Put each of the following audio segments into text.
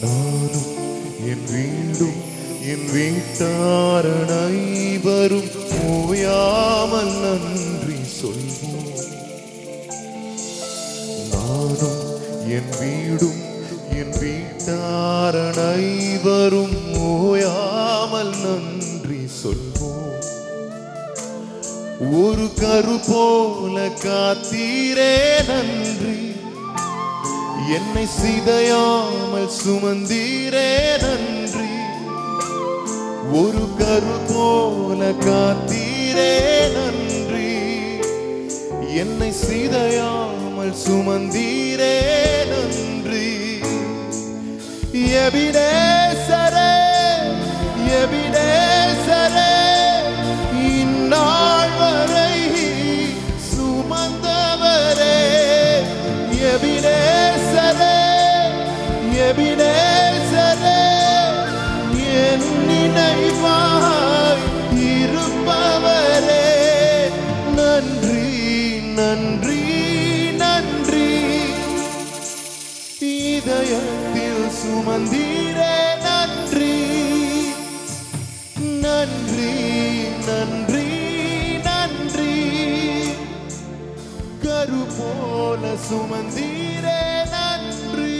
நானும் என் வீடும் என் வீட்டார் அனைவரும் ஓயாமல் நன்றி சொல்வோம். நானும் என் வீடும் என் வீட்டார் அனைவரும் ஓயாமல் நன்றி சொல்வோம். ஒரு கரு போல காத்தீரே நன்றி, என்னை சிதையாமல் சுமந்தீரே நன்றி. ஒரு கரு போல காத்தீரே நன்றி, என்னை சிதையாமல் சுமந்தீரே நன்றி. எபினேசரே எபினேசரே, இந்நாள் வரை சுமந்தவரே. எபினேசரே எபினேசரே, என் நினைவாய் இருப்பவரே. நன்றி நன்றி நன்றி, இதயத்தில் சுமந்தீரே நன்றி. நன்றி நன்றி நன்றி, கரு போல சுமந்தீரே நன்றி.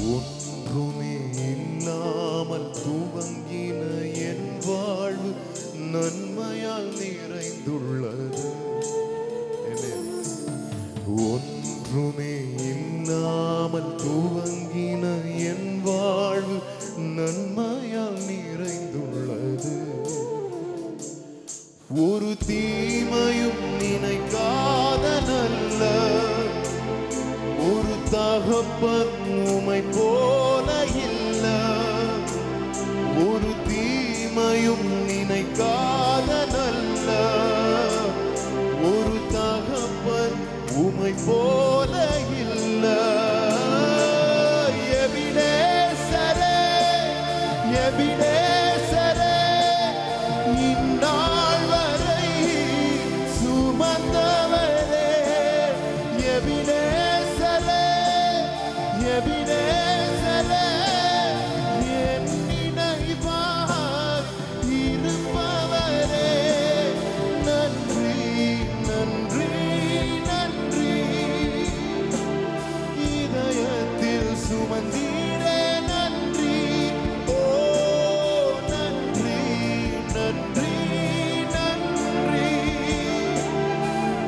ஒன்றுமே இல்லாமல் துவங்கின என் வாழ்வு நன்மையால் நிறைந்துள்ளது. ஒன்றுமே இல்லாமல் துவங்கின என் வாழ்வு நன்மையால் நிறைந்துள்ளது. ஒரு தீமையும் நினைக்காத நல்ல ஒரு தகப்பன் உம்மை போல இல்ல. ஒரு தீமையும் நினைக்காத நல்ல ஒரு தகப்பன் உம்மை போல இல்ல. எபினேசரே எபினேசரே, இந்நாள் வரை சுமந்தவரே. எபினேசரே எபினேசரே, என் நினைவாய் இருப்பவரே. நன்றி நன்றி நன்றி, இதயத்தில் சுமந்தீரே நன்றி. ஓ நன்றி நன்றி நன்றி,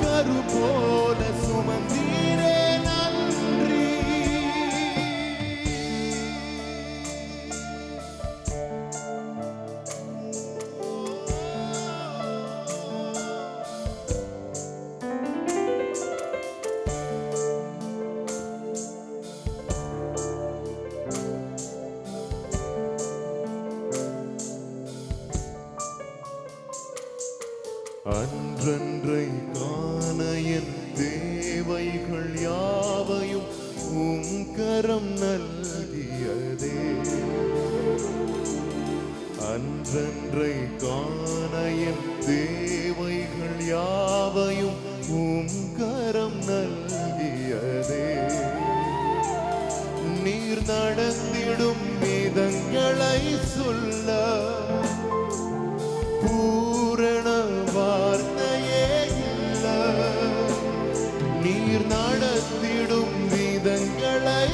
கரு போல சுமந்தீரே நன்றி. அன்றன்றை காண என் தேவைகள் யாவையும் உம் கரம் நல்கியதே. அன்றன்றை காண என் தேவைகள் யாவையும் உம் கரம் நல்கியதே. நீர் நடந்திடும் விதங்களை சொல்ல பூரண வார்த்தையே இல்ல. நீர் நடத்திடும் விதங்களை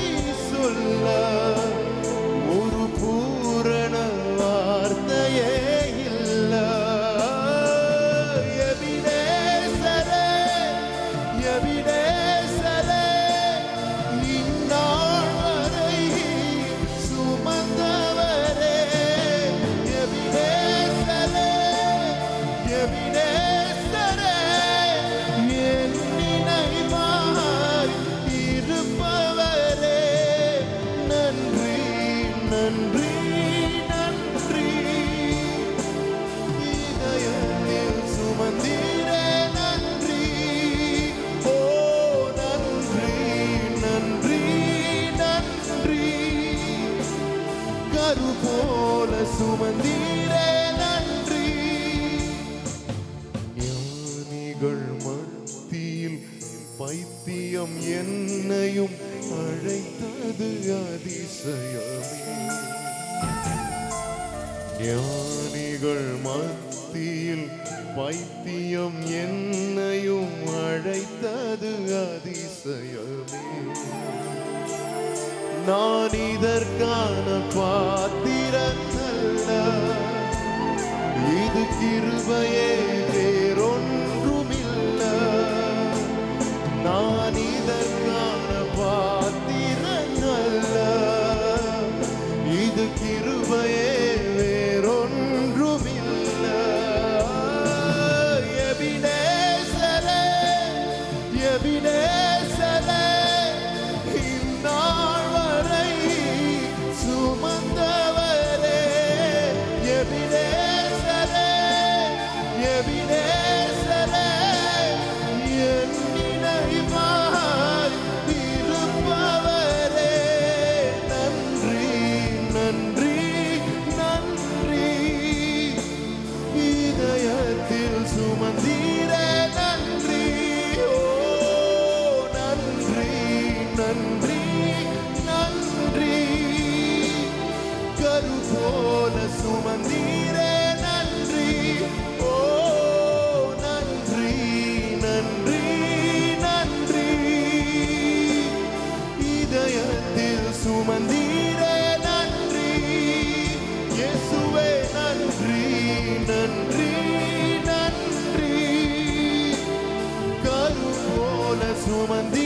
சொல்ல ஒரு பூரண வார்த்தையே இல்ல. எபினேசரே எபினேசரே, இந்நாள் வரை ஞானிகள் மத்தியில் பைத்தியம் என்னையும் அழைத்தது அதிசயமே. ஞானிகள் மத்தியில் பைத்தியம் என்னையும் அழைத்தது அதிசயமே. நான் இதற்கான பாத்திரனல்ல, இது கிருபையே வேறொன்றுமில்ல. நான் இதற்கான பாத்திரனல்ல, இது கிருபையே வேறொன்றுமில்ல. எபினேசரே, எபினேசரே, இந்நாள் வரை சுமந்தவரே. எபினேசரே, எபினேசரே, என் நினைவாய் இருப்பவரே. நன்றி, நன்றி, நன்றி. இதயத்தில் சுமந்தீரே, நன்றி. ஓ நன்றி, நன்றி, நன்றி. கரு போல சுமந்தீரே, நன்றி. ஓ நன்றி, நன்றி, நன்றி. இதயத்தில் சுமந்தீரே, நன்றி. இயேசுவே நன்றி, நன்றி, நன்றி. கரு போல சுமந்தீரே.